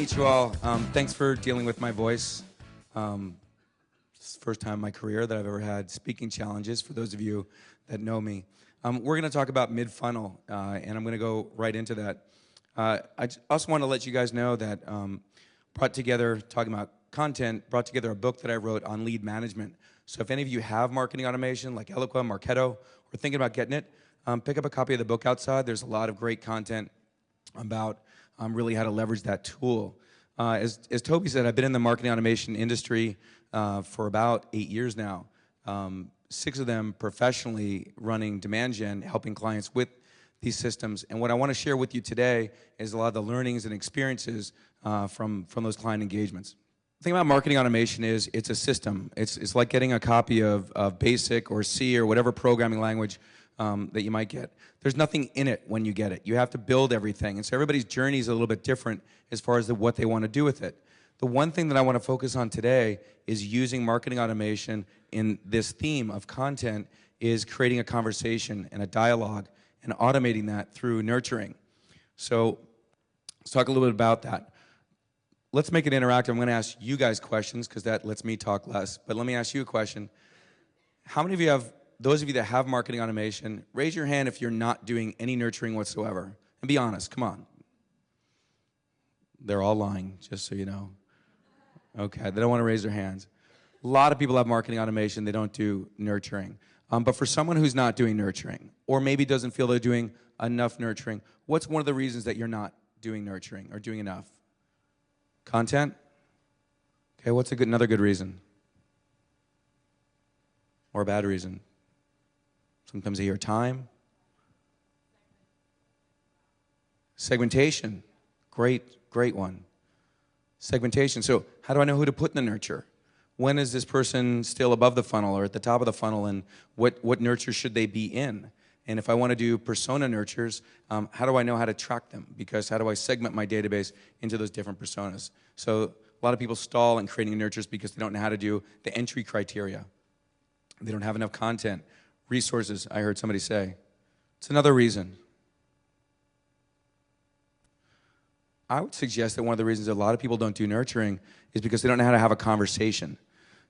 meet you all. Thanks for dealing with my voice. It's the first time in my career that I've ever had speaking challenges, for those of you that know me. We're going to talk about mid-funnel, and I'm going to go right into that. Also want to let you guys know that talking about content, brought together a book that I wrote on lead management. So if any of you have marketing automation, like Eloqua, Marketo, or thinking about getting it, pick up a copy of the book outside. There's a lot of great content about really how to leverage that tool. As Toby said, I've been in the marketing automation industry for about 8 years now. 6 of them professionally running demand gen, helping clients with these systems. And what I want to share with you today is a lot of the learnings and experiences from those client engagements. The thing about marketing automation is it's a system. It's like getting a copy of BASIC or C or whatever programming language that you might get. There's nothing in it when you get it. You have to build everything. And so everybody's journey is a little bit different as far as what they want to do with it. The one thing that I want to focus on today is using marketing automation in this theme of content is creating a conversation and a dialogue and automating that through nurturing. So let's talk a little bit about that. Let's make it interactive. I'm going to ask you guys questions because that lets me talk less. But let me ask you a question. How many of you have, those of you that have marketing automation, raise your hand if you're not doing any nurturing whatsoever. And be honest, come on. They're all lying, just so you know. Okay, they don't want to raise their hands. A lot of people have marketing automation, they don't do nurturing. But for someone who's not doing nurturing, or maybe doesn't feel they're doing enough nurturing, what's one of the reasons that you're not doing nurturing or doing enough? Content? Okay, what's another good reason? Or a bad reason? Sometimes I hear time. Segmentation. Great one. Segmentation. So how do I know who to put in the nurture? When is this person still above the funnel or at the top of the funnel, and what nurture should they be in? And if I want to do persona nurtures, how do I know how to track them? Because how do I segment my database into those different personas? So a lot of people stall in creating nurtures because they don't know how to do the entry criteria. They don't have enough content. Resources, I heard somebody say. It's another reason. I would suggest that one of the reasons that a lot of people don't do nurturing is because they don't know how to have a conversation.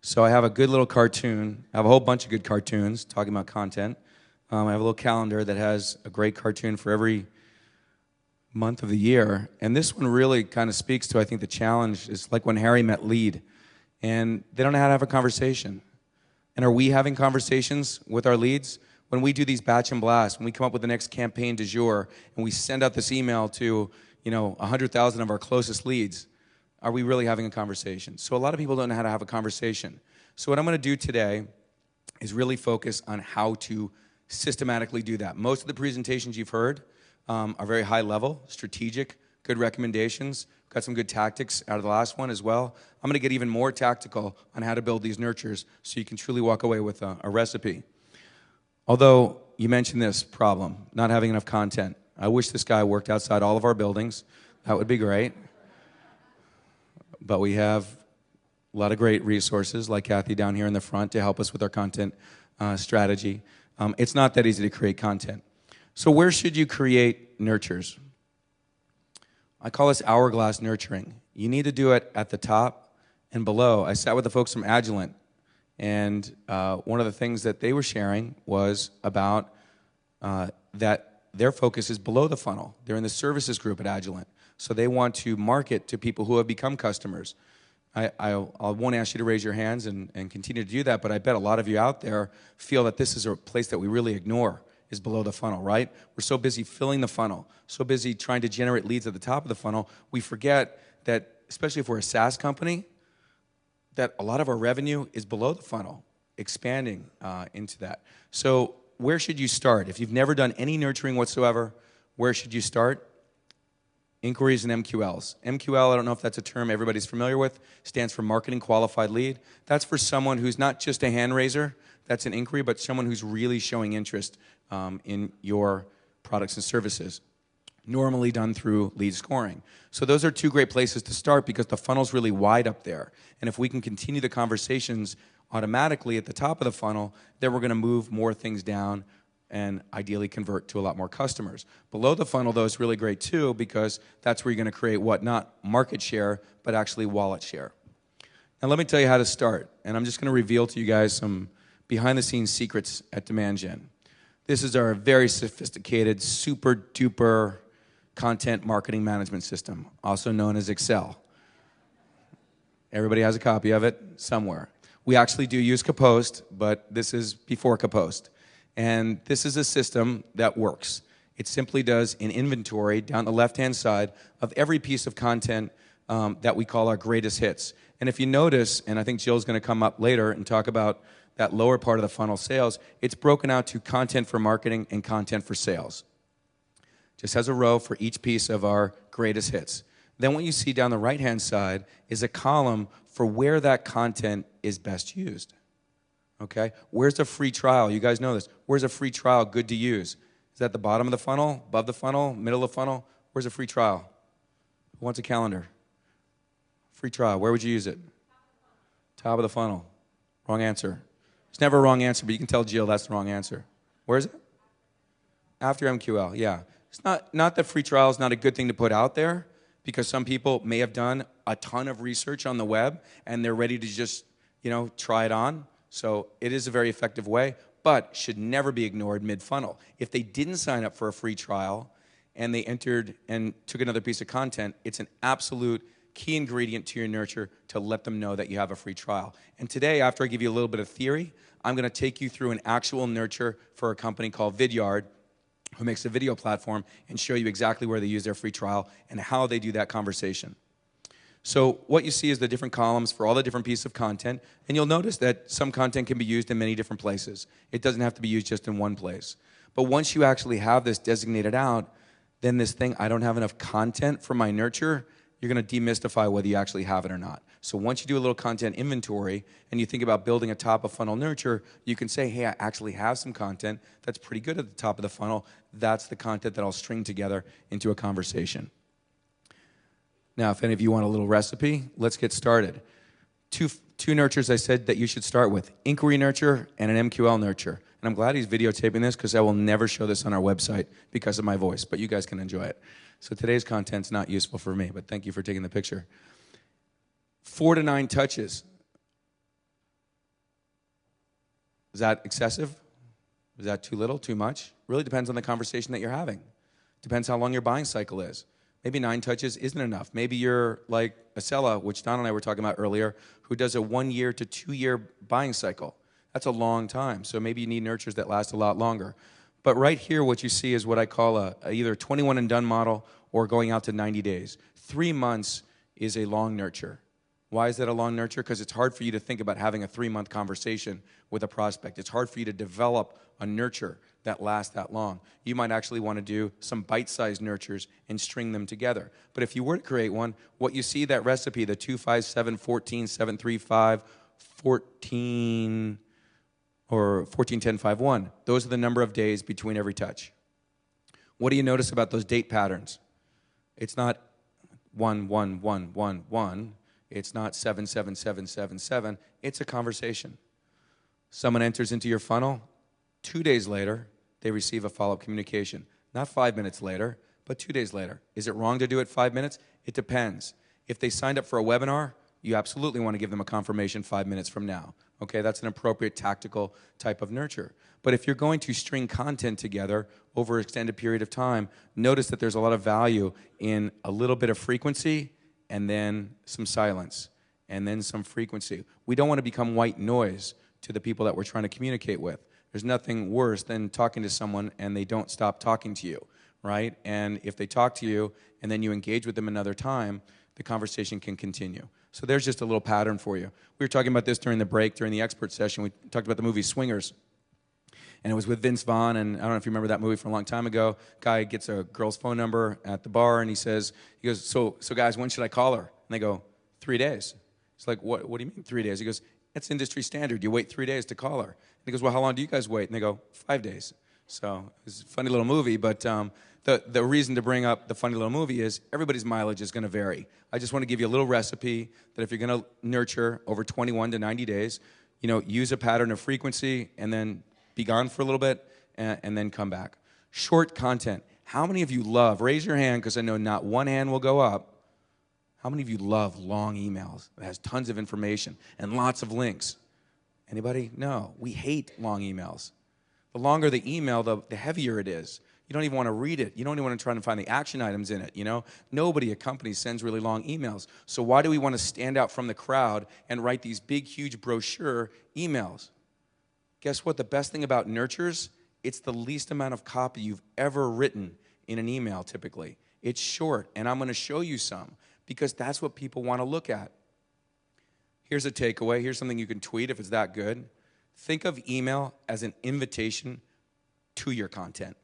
So I have a good little cartoon. I have a whole bunch of good cartoons talking about content. I have a little calendar that has a great cartoon for every month of the year. And this one really kind of speaks to, I think, the challenge. It's like when Harry met lead. And they don't know how to have a conversation. And are we having conversations with our leads? When we do these batch and blasts, when we come up with the next campaign du jour, and we send out this email to 100,000 of our closest leads, are we really having a conversation? So a lot of people don't know how to have a conversation. So what I'm going to do today is really focus on how to systematically do that. Most of the presentations you've heard are very high level, strategic, good recommendations. Got some good tactics out of the last one as well. I'm going to get even more tactical on how to build these nurtures so you can truly walk away with a recipe. Although you mentioned this problem, not having enough content. I wish this guy worked outside all of our buildings. That would be great. But we have a lot of great resources like Kathy down here in the front to help us with our content strategy. It's not that easy to create content. So where should you create nurtures? I call this hourglass nurturing. You need to do it at the top and below. I sat with the folks from Agilent, and one of the things that they were sharing was about that their focus is below the funnel. They're in the services group at Agilent. So they want to market to people who have become customers. I won't ask you to raise your hands and continue to do that, but I bet a lot of you out there feel that this is a place that we really ignore, is below the funnel, right? We're so busy filling the funnel, so busy trying to generate leads at the top of the funnel, we forget that, especially if we're a SaaS company, that a lot of our revenue is below the funnel, expanding into that. So where should you start? If you've never done any nurturing whatsoever, where should you start? Inquiries and MQLs. MQL, I don't know if that's a term everybody's familiar with, stands for Marketing Qualified Lead. That's for someone who's not just a hand raiser, that's an inquiry, but someone who's really showing interest in your products and services, normally done through lead scoring. So those are 2 great places to start because the funnel's really wide up there. And if we can continue the conversations automatically at the top of the funnel, then we're going to move more things down and ideally convert to a lot more customers. Below the funnel, though, is really great too, because that's where you're going to create what? Not market share, but actually wallet share. Now let me tell you how to start, and I'm just going to reveal to you guys some behind-the-scenes secrets at Demand Gen. This is our very sophisticated, super-duper content marketing management system, also known as Excel. Everybody has a copy of it somewhere. We actually do use Kapost, but this is before Kapost. And this is a system that works. It simply does an inventory down the left-hand side of every piece of content that we call our greatest hits. And if you notice, and I think Jill's going to come up later and talk about that lower part of the funnel, sales, it's broken out to content for marketing and content for sales. Just has a row for each piece of our greatest hits. Then what you see down the right-hand side is a column for where that content is best used. Okay? Where's the free trial? You guys know this. Where's a free trial good to use? Is that the bottom of the funnel, above the funnel, middle of the funnel? Where's a free trial? Who wants a calendar? Free trial. Where would you use it? Top of the funnel. Wrong answer. It's never a wrong answer, but you can tell Jill that's the wrong answer. Where is it? After MQL, yeah. It's not that free trial is not a good thing to put out there, because some people may have done a ton of research on the web and they're ready to just, try it on. So it is a very effective way, but should never be ignored mid-funnel. If they didn't sign up for a free trial and they entered and took another piece of content, it's an absolute key ingredient to your nurture to let them know that you have a free trial. And today, after I give you a little bit of theory, I'm going to take you through an actual nurture for a company called Vidyard, who makes a video platform, and show you exactly where they use their free trial and how they do that conversation. So what you see is the different columns for all the different pieces of content, and you'll notice that some content can be used in many different places. It doesn't have to be used just in one place. But once you actually have this designated out, then this thing, I don't have enough content for my nurture, you're going to demystify whether you actually have it or not. So once you do a little content inventory and you think about building a top of funnel nurture, you can say, hey, I actually have some content that's pretty good at the top of the funnel. That's the content that I'll string together into a conversation. Now, if any of you want a little recipe, let's get started. Two nurtures I said that you should start with, inquiry nurture and an MQL nurture. And I'm glad he's videotaping this, because I will never show this on our website because of my voice, but you guys can enjoy it. So today's content's not useful for me, but thank you for taking the picture. 4 to 9 touches. Is that excessive? Is that too little, too much? Really depends on the conversation that you're having. Depends how long your buying cycle is. Maybe 9 touches isn't enough. Maybe you're like Acela, which Don and I were talking about earlier, who does a 1-year to 2-year buying cycle. That's a long time. So maybe you need nurtures that last a lot longer. But right here, what you see is what I call a either 21 and done model or going out to 90 days. 3 months is a long nurture. Why is that a long nurture? Because it's hard for you to think about having a 3-month conversation with a prospect. It's hard for you to develop a nurture that lasts that long. You might actually want to do some bite-sized nurtures and string them together. But if you were to create one, what you see, that recipe, the 2, 5, 7, 14, 7, 3, 5, 14, or 14, 10, 5, 1. Those are the number of days between every touch. What do you notice about those date patterns? It's not 1, 1, 1, 1, 1. It's not 7, 7, 7, 7, 7. It's a conversation. Someone enters into your funnel. 2 days later, they receive a follow-up communication. Not 5 minutes later, but 2 days later. Is it wrong to do it 5 minutes? It depends. If they signed up for a webinar, you absolutely want to give them a confirmation 5 minutes from now. Okay, that's an appropriate tactical type of nurture. But if you're going to string content together over an extended period of time, notice that there's a lot of value in a little bit of frequency and then some silence and then some frequency. We don't want to become white noise to the people that we're trying to communicate with. There's nothing worse than talking to someone and they don't stop talking to you, right? And if they talk to you and then you engage with them another time, the conversation can continue. So there's just a little pattern for you. We were talking about this during the break, during the expert session. We talked about the movie Swingers. And it was with Vince Vaughn, and I don't know if you remember that movie from a long time ago. Guy gets a girl's phone number at the bar, and he goes, so guys, when should I call her? And they go, 3 days. He's like, what do you mean 3 days? He goes, that's industry standard. You wait 3 days to call her. And he goes, well, how long do you guys wait? And they go, 5 days. So it's a funny little movie, but the reason to bring up the funny little movie is everybody's mileage is going to vary. I just want to give you a little recipe that if you're going to nurture over 21 to 90 days, use a pattern of frequency and then be gone for a little bit and then come back. Short content. How many of you love, raise your hand because I know not one hand will go up. How many of you love long emails that has tons of information and lots of links? Anybody? No, we hate long emails. The longer the email, the heavier it is. You don't even want to read it. You don't even want to try to find the action items in it, you know? Nobody at companies sends really long emails. So why do we want to stand out from the crowd and write these big, huge brochure emails? Guess what? The best thing about nurtures, it's the least amount of copy you've ever written in an email, typically. It's short, and I'm going to show you some because that's what people want to look at. Here's a takeaway. Here's something you can tweet if it's that good. Think of email as an invitation to your content.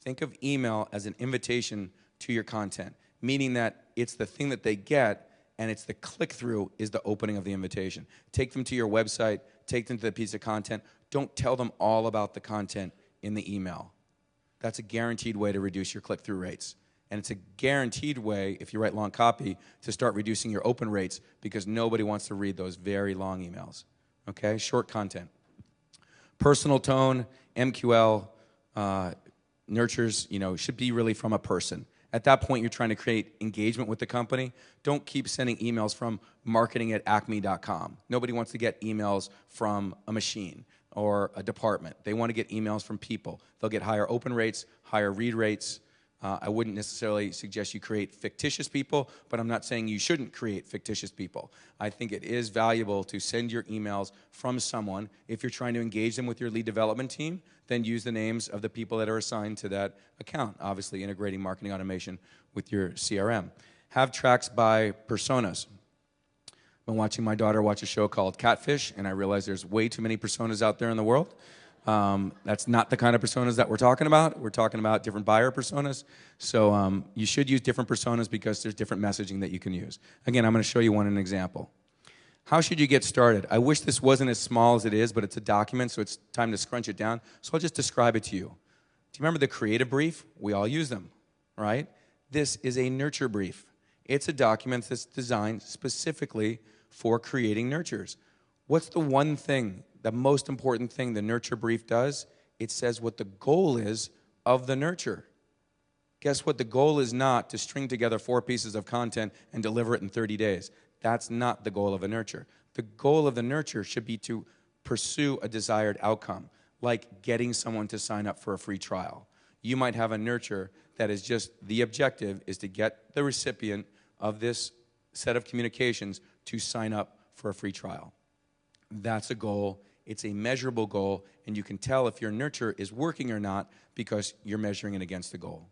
Think of email as an invitation to your content, meaning that it's the thing that they get and it's the click-through is the opening of the invitation. Take them to your website, take them to the piece of content. Don't tell them all about the content in the email. That's a guaranteed way to reduce your click-through rates. And it's a guaranteed way, if you write long copy, to start reducing your open rates because nobody wants to read those very long emails. Okay? Short content. Personal tone, MQL, nurtures, should be really from a person. At that point, you're trying to create engagement with the company. Don't keep sending emails from marketing@acme.com. Nobody wants to get emails from a machine or a department. They want to get emails from people. They'll get higher open rates, higher read rates. I wouldn't necessarily suggest you create fictitious people, but I'm not saying you shouldn't create fictitious people. I think it is valuable to send your emails from someone. If you're trying to engage them with your lead development team, then use the names of the people that are assigned to that account, obviously integrating marketing automation with your CRM. Have tracks by personas. I've been watching my daughter watch a show called Catfish, and I realize there's way too many personas out there in the world. That's not the kind of personas that we're talking about. We're talking about different buyer personas. So you should use different personas because there's different messaging that you can use. Again, I'm going to show you one in an example. How should you get started? I wish this wasn't as small as it is, but it's a document, so it's time to scrunch it down. So I'll just describe it to you. Do you remember the creative brief? We all use them, right? This is a nurture brief. It's a document that's designed specifically for creating nurtures. What's the one thing, the most important thing the nurture brief does? It says what the goal is of the nurture. Guess what? The goal is not to string together 4 pieces of content and deliver it in 30 days. That's not the goal of a nurture. The goal of the nurture should be to pursue a desired outcome, like getting someone to sign up for a free trial. You might have a nurture that is just the objective is to get the recipient of this set of communications to sign up for a free trial. That's a goal. It's a measurable goal, and you can tell if your nurture is working or not because you're measuring it against the goal.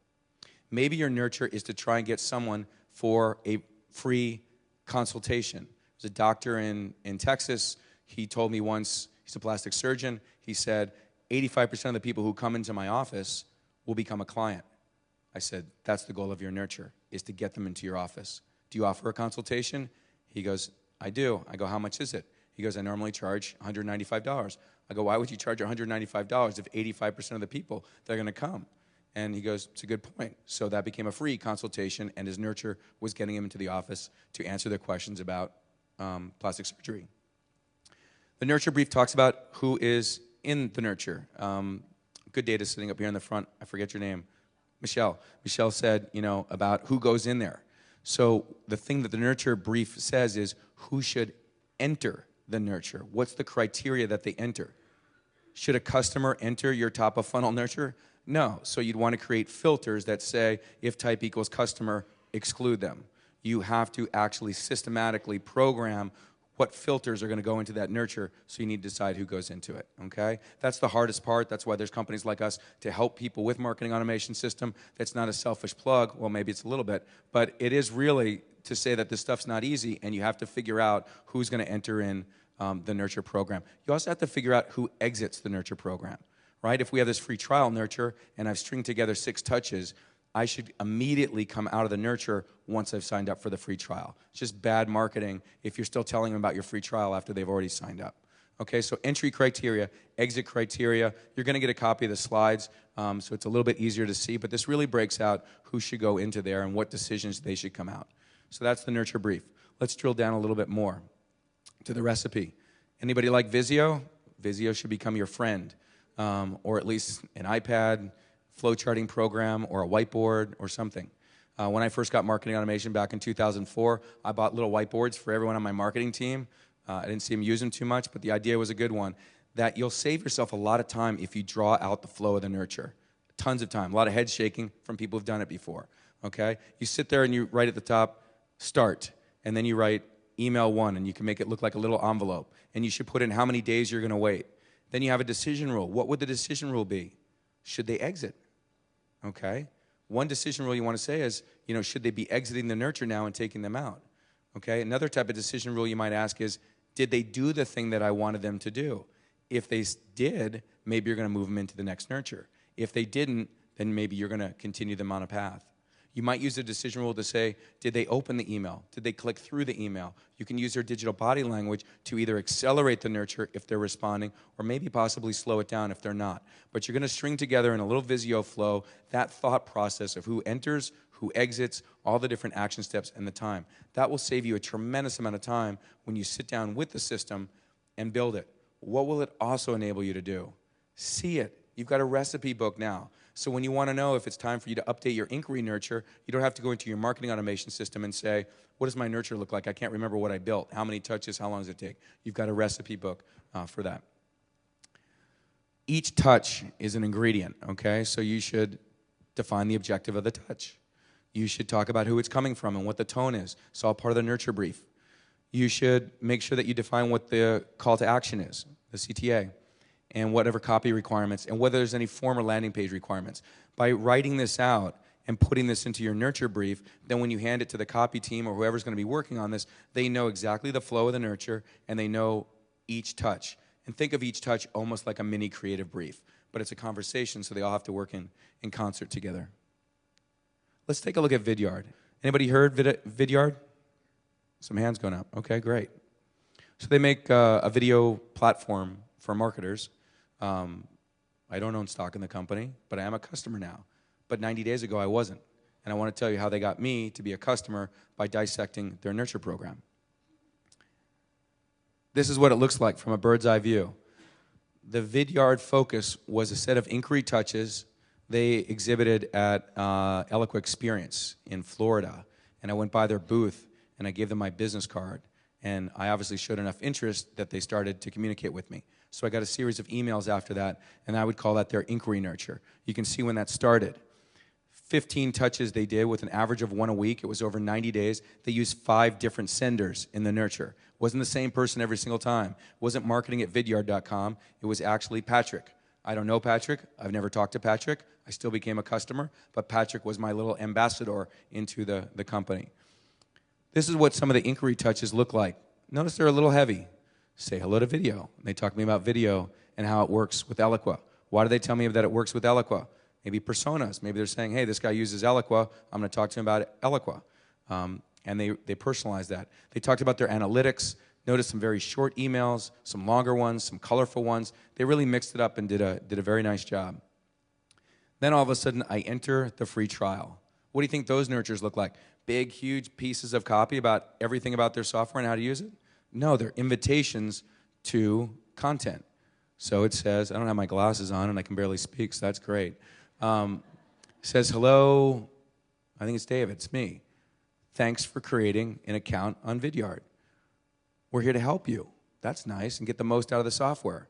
Maybe your nurture is to try and get someone for a free consultation. There's a doctor in Texas. He told me once, he's a plastic surgeon, he said, 85% of the people who come into my office will become a client. I said, that's the goal of your nurture, is to get them into your office. Do you offer a consultation? He goes, I do. I go, how much is it? He goes, I normally charge $195. I go, why would you charge $195 if 85% of the people, they're going to come? And he goes, it's a good point. So that became a free consultation, and his nurture was getting him into the office to answer their questions about plastic surgery. The nurture brief talks about who is in the nurture. Good data sitting up here in the front. I forget your name. Michelle. Michelle said, about who goes in there. So the thing that the nurture brief says is who should enter the nurture. What's the criteria that they enter? Should a customer enter your top of funnel nurture? No. So you'd want to create filters that say if type equals customer, exclude them. You have to actually systematically program what filters are going to go into that nurture, so you need to decide who goes into it, okay? That's the hardest part. That's why there's companies like us to help people with marketing automation system. That's not a selfish plug. Well, maybe it's a little bit, but it is really to say that this stuff's not easy, and you have to figure out who's going to enter in the nurture program. You also have to figure out who exits the nurture program, right? If we have this free trial nurture, and I've stringed together 6 touches, I should immediately come out of the nurture once I've signed up for the free trial. It's just bad marketing if you're still telling them about your free trial after they've already signed up. Okay, so entry criteria, exit criteria. You're going to get a copy of the slides, so it's a little bit easier to see, but this really breaks out who should go into there and what decisions they should come out. So that's the nurture brief. Let's drill down a little bit more to the recipe. Anybody like Vizio? Vizio should become your friend. or at least an iPad, flow charting program, or a whiteboard or something. When I first got marketing automation back in 2004, I bought little whiteboards for everyone on my marketing team. I didn't see them use them too much, but the idea was a good one, that you'll save yourself a lot of time if you draw out the flow of the nurture. Tons of time, a lot of head shaking from people who've done it before, okay? You sit there and you write at the top, start, and then you write email 1, and you can make it look like a little envelope, and you should put in how many days you're gonna wait. Then you have a decision rule. What would the decision rule be? Should they exit, okay? One decision rule you want to say is, should they be exiting the nurture now and taking them out? Okay? Another type of decision rule you might ask is, did they do the thing that I wanted them to do? If they did, maybe you're going to move them into the next nurture. If they didn't, then maybe you're going to continue them on a path. You might use a decision rule to say, did they open the email? Did they click through the email? You can use their digital body language to either accelerate the nurture if they're responding, or maybe possibly slow it down if they're not. But you're going to string together in a little Visio flow that thought process of who enters, who exits, all the different action steps, and the time. That will save you a tremendous amount of time when you sit down with the system and build it. What will it also enable you to do? See it. You've got a recipe book now. So when you want to know if it's time for you to update your inquiry nurture, you don't have to go into your marketing automation system and say, what does my nurture look like? I can't remember what I built. How many touches? How long does it take? You've got a recipe book for that. Each touch is an ingredient, okay? So you should define the objective of the touch. You should talk about who it's coming from and what the tone is. It's all part of the nurture brief. You should make sure that you define what the call to action is, the CTA, and whatever copy requirements, and whether there's any form or landing page requirements. By writing this out and putting this into your nurture brief, then when you hand it to the copy team or whoever's going to be working on this, they know exactly the flow of the nurture, and they know each touch. And think of each touch almost like a mini creative brief, but it's a conversation, so they all have to work in concert together. Let's take a look at Vidyard. Anybody heard Vidyard? Some hands going up. Okay, great. So they make a video platform for marketers. I don't own stock in the company, but I am a customer now. But 90 days ago, I wasn't. And I want to tell you how they got me to be a customer by dissecting their nurture program. This is what it looks like from a bird's eye view. The Vidyard focus was a set of inquiry touches they exhibited at Eloqua Experience in Florida. And I went by their booth, and I gave them my business card. And I obviously showed enough interest that they started to communicate with me. So I got a series of emails after that, and I would call that their inquiry nurture. You can see when that started. 15 touches they did with an average of 1 a week. It was over 90 days. They used 5 different senders in the nurture. It wasn't the same person every single time. It wasn't marketing at vidyard.com. It was actually Patrick. I don't know Patrick. I've never talked to Patrick. I still became a customer, but Patrick was my little ambassador into the company. This is what some of the inquiry touches look like. Notice they're a little heavy. Say hello to video. They talk to me about video and how it works with Eloqua. Why do they tell me that it works with Eloqua? Maybe personas. Maybe they're saying, hey, this guy uses Eloqua. I'm going to talk to him about Eloqua. And they personalize that. They talked about their analytics. Notice some very short emails, some longer ones, some colorful ones. They really mixed it up and did a very nice job. Then all of a sudden, I enter the free trial. What do you think those nurtures look like? Big, huge pieces of copy about everything about their software and how to use it? No, they're invitations to content. So it says, I don't have my glasses on and I can barely speak, so that's great. It says, hello, I think it's David, it's me. Thanks for creating an account on Vidyard. We're here to help you. That's nice, and get the most out of the software.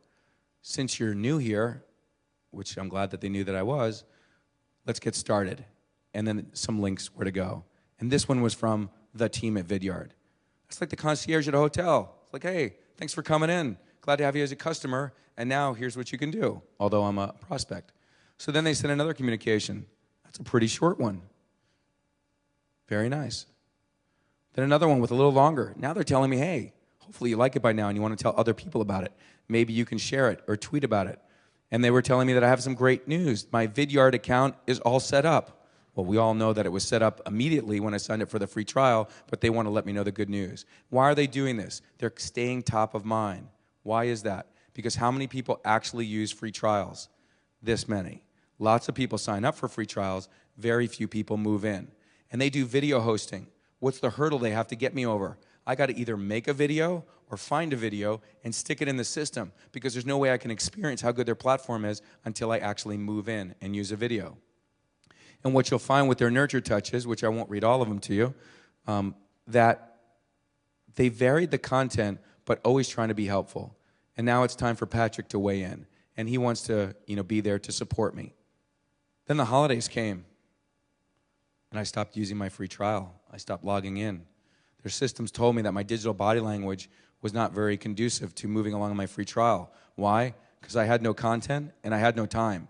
Since you're new here, which I'm glad that they knew that I was, let's get started. And then some links where to go. And this one was from the team at Vidyard. It's like the concierge at a hotel. It's like, hey, thanks for coming in. Glad to have you as a customer. And now here's what you can do, although I'm a prospect. So then they sent another communication. That's a pretty short one. Very nice. Then another one with a little longer. Now they're telling me, hey, hopefully you like it by now and you want to tell other people about it. Maybe you can share it or tweet about it. And they were telling me that I have some great news. My Vidyard account is all set up. Well, we all know that it was set up immediately when I signed up for the free trial, but they want to let me know the good news. Why are they doing this? They're staying top of mind. Why is that? Because how many people actually use free trials? This many. Lots of people sign up for free trials. Very few people move in. And they do video hosting. What's the hurdle they have to get me over? I got to either make a video or find a video and stick it in the system, because there's no way I can experience how good their platform is until I actually move in and use a video. And what you'll find with their nurture touches, which I won't read all of them to you, that they varied the content, but always trying to be helpful. And now it's time for Patrick to weigh in, and he wants to, be there to support me. Then the holidays came, and I stopped using my free trial. I stopped logging in. Their systems told me that my digital body language was not very conducive to moving along in my free trial. Why? Because I had no content and I had no time.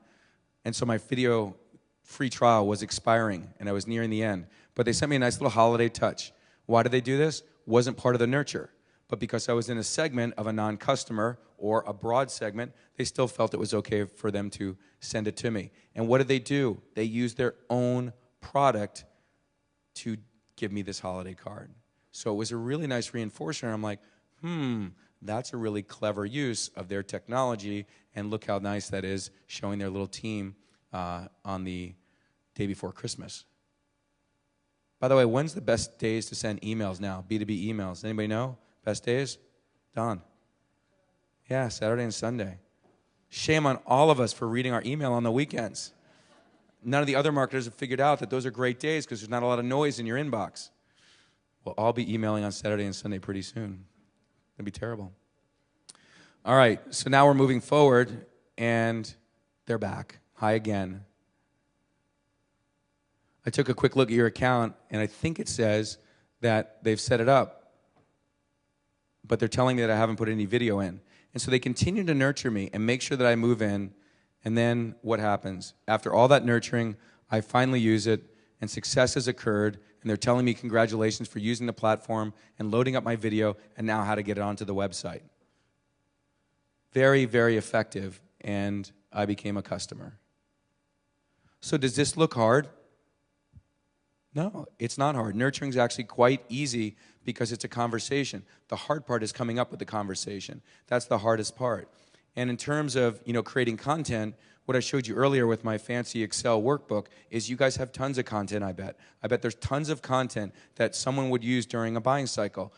And so my video free trial was expiring, and I was nearing the end. But they sent me a nice little holiday touch. Why did they do this? Wasn't part of the nurture. But because I was in a segment of a non-customer or a broad segment, they still felt it was okay for them to send it to me. And what did they do? They used their own product to give me this holiday card. So it was a really nice reinforcer. I'm like, that's a really clever use of their technology, and look how nice that is, showing their little team on the day before Christmas. By the way, when's the best days to send emails now, B2B emails? Anybody know? Best days? Don? Yeah, Saturday and Sunday. Shame on all of us for reading our email on the weekends. None of the other marketers have figured out that those are great days because there's not a lot of noise in your inbox. Well, I'll be emailing on Saturday and Sunday pretty soon. It'll be terrible. All right, so now we're moving forward, and they're back. Hi again. I took a quick look at your account, and I think it says that they've set it up, but they're telling me that I haven't put any video in. And so they continue to nurture me and make sure that I move in, and then what happens? After all that nurturing, I finally use it, and success has occurred, and they're telling me congratulations for using the platform and loading up my video, and now how to get it onto the website. Very, very effective, and I became a customer. So does this look hard? No, it's not hard. Nurturing is actually quite easy because it's a conversation. The hard part is coming up with the conversation. That's the hardest part. And in terms of, creating content, what I showed you earlier with my fancy Excel workbook is you guys have tons of content, I bet. I bet there's tons of content that someone would use during a buying cycle.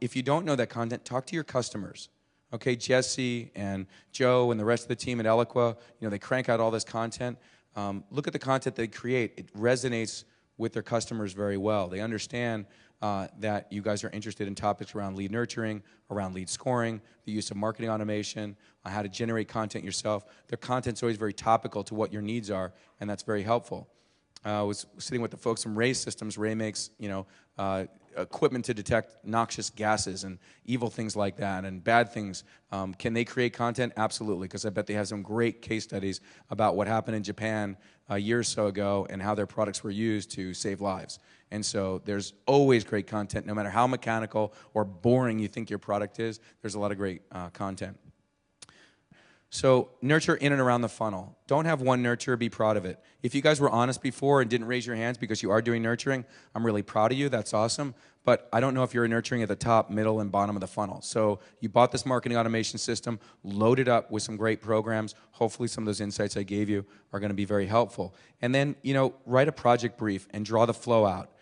If you don't know that content, talk to your customers. Okay, Jesse and Joe and the rest of the team at Eloqua, they crank out all this content. Look at the content they create. It resonates with their customers very well. They understand that you guys are interested in topics around lead nurturing, around lead scoring, the use of marketing automation, on how to generate content yourself. Their content's always very topical to what your needs are, and that's very helpful. I was sitting with the folks from Ray Systems. Ray makes, equipment to detect noxious gases and evil things like that and bad things. Can they create content? Absolutely, because I bet they have some great case studies about what happened in Japan a year or so ago and how their products were used to save lives. And so there's always great content, no matter how mechanical or boring you think your product is, there's a lot of great content. So nurture in and around the funnel. Don't have one nurture, be proud of it. If you guys were honest before and didn't raise your hands because you are doing nurturing, I'm really proud of you, that's awesome. But I don't know if you're nurturing at the top, middle, and bottom of the funnel. So you bought this marketing automation system, load it up with some great programs. Hopefully some of those insights I gave you are gonna be very helpful. And then, write a project brief and draw the flow out.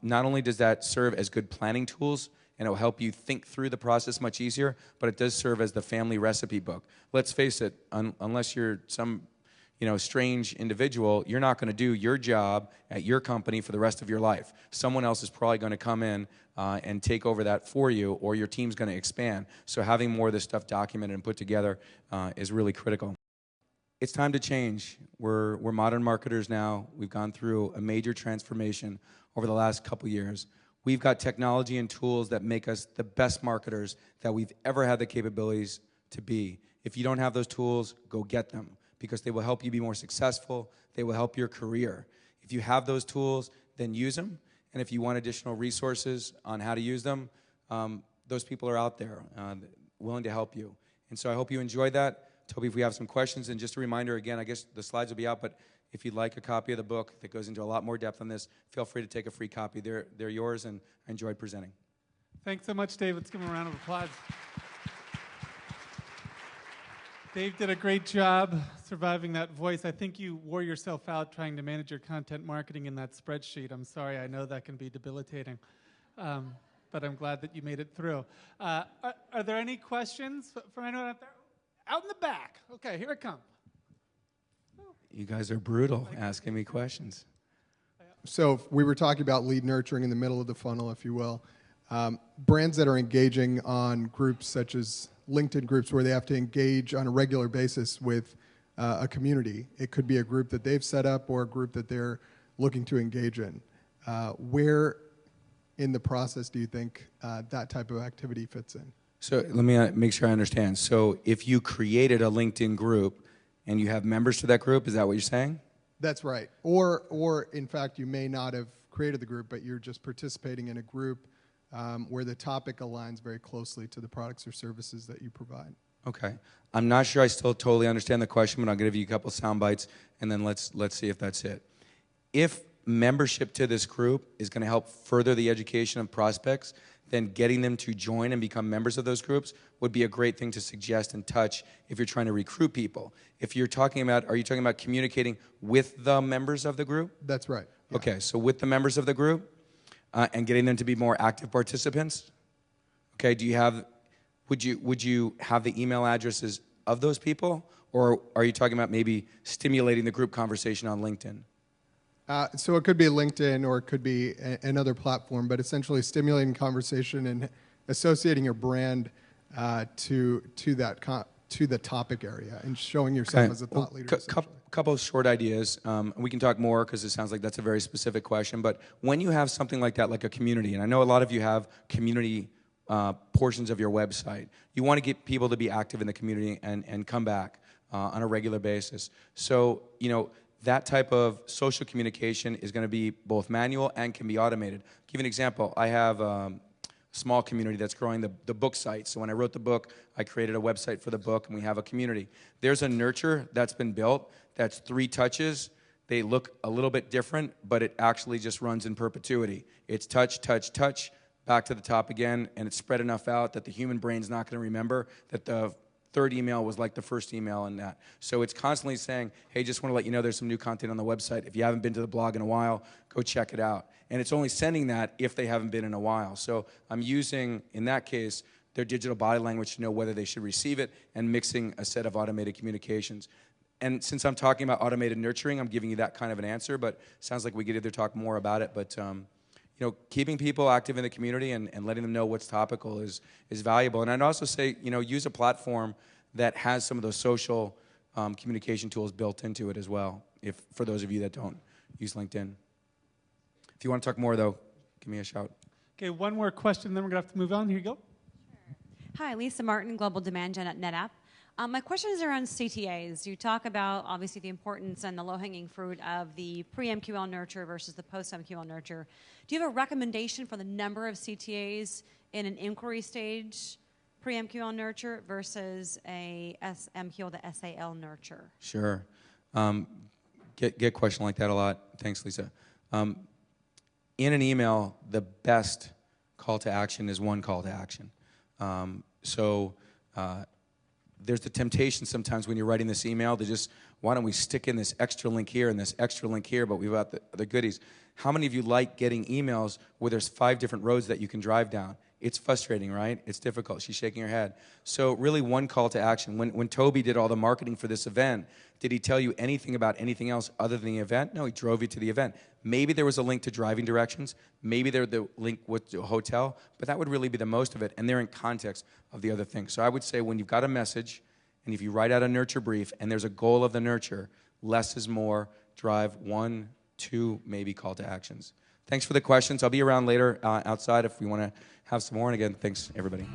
Not only does that serve as good planning tools, and it will help you think through the process much easier, but it does serve as the family recipe book. Let's face it, unless you're some strange individual, you're not going to do your job at your company for the rest of your life. Someone else is probably going to come in and take over that for you, or your team's going to expand. So having more of this stuff documented and put together is really critical. It's time to change. We're modern marketers now. We've gone through a major transformation over the last couple years. We've got technology and tools that make us the best marketers that we've ever had the capabilities to be. If you don't have those tools, go get them, because they will help you be more successful. They will help your career. If you have those tools, then use them. And if you want additional resources on how to use them, those people are out there willing to help you. And so I hope you enjoyed that. Toby, if we have some questions, and just a reminder again, I guess the slides will be out, but if you'd like a copy of the book that goes into a lot more depth on this, feel free to take a free copy. They're yours, and I enjoyed presenting. Thanks so much, Dave. Let's give him a round of applause. Dave did a great job surviving that voice. I think you wore yourself out trying to manage your content marketing in that spreadsheet. I'm sorry, I know that can be debilitating. but I'm glad that you made it through. Are there any questions from anyone out there? Out in the back. Okay, here it comes. You guys are brutal asking me questions. So we were talking about lead nurturing in the middle of the funnel, if you will. Brands that are engaging on groups such as LinkedIn groups where they have to engage on a regular basis with a community. It could be a group that they've set up or a group that they're looking to engage in. Where in the process do you think that type of activity fits in? So let me make sure I understand. So if you created a LinkedIn group and you have members to that group, is that what you're saying? That's right. Or in fact, you may not have created the group, but you're just participating in a group where the topic aligns very closely to the products or services that you provide. Okay. I'm not sure I still totally understand the question, but I'll give you a couple sound bites, and then let's see if that's it. If membership to this group is going to help further the education of prospects, then getting them to join and become members of those groups would be a great thing to suggest and touch if you're trying to recruit people. If you're talking about, are you talking about communicating with the members of the group? That's right. Yeah. Okay, so with the members of the group and getting them to be more active participants. Okay, would you have the email addresses of those people, or are you talking about maybe stimulating the group conversation on LinkedIn? So it could be LinkedIn or it could be another platform, but essentially stimulating conversation and associating your brand to the topic area and showing yourself as a thought leader. Couple of short ideas. We can talk more because it sounds like that's a very specific question. But when you have something like that, like a community, and I know a lot of you have community portions of your website, you want to get people to be active in the community and come back on a regular basis. So, that type of social communication is going to be both manual and can be automated. I'll give you an example. I have a small community that's growing the book site. So when I wrote the book, I created a website for the book, and we have a community. There's a nurture that's been built that's 3 touches. They look a little bit different, but it actually just runs in perpetuity. It's touch, touch, touch, back to the top again, and it's spread enough out that the human brain's not going to remember that the third email was like the first email in that. So it's constantly saying, hey, just want to let you know there's some new content on the website. If you haven't been to the blog in a while, go check it out. And it's only sending that if they haven't been in a while. So I'm using, in that case, their digital body language to know whether they should receive it and mixing a set of automated communications. And since I'm talking about automated nurturing, I'm giving you that kind of an answer, but it sounds like we could either talk more about it. But keeping people active in the community and letting them know what's topical is valuable. And I'd also say, use a platform that has some of those social communication tools built into it as well, for those of you that don't use LinkedIn. If you want to talk more, though, give me a shout. Okay, one more question, then we're going to have to move on. Here you go. Hi, Lisa Martin, Global Demand Gen at NetApp. My question is around CTAs. You talk about, obviously, the importance and the low-hanging fruit of the pre-MQL nurture versus the post-MQL nurture. Do you have a recommendation for the number of CTAs in an inquiry stage, pre-MQL nurture, versus a MQL, the SAL nurture? Sure. Get a question like that a lot. Thanks, Lisa. In an email, the best call to action is one call to action. There's the temptation sometimes when you're writing this email to just, why don't we stick in this extra link here and this extra link here, but we've got the goodies. How many of you like getting emails where there's 5 different roads that you can drive down? It's frustrating, right? It's difficult. She's shaking her head. So really one call to action. When Toby did all the marketing for this event, did he tell you anything about anything else other than the event? No, he drove you to the event. Maybe there was a link to driving directions. Maybe the link was to a hotel, but that would really be the most of it, and they're in context of the other things. So I would say when you've got a message, and if you write out a nurture brief, and there's a goal of the nurture, less is more, drive 1, 2, maybe call to actions. Thanks for the questions. I'll be around later outside if we want to have some more. And again, thanks, everybody.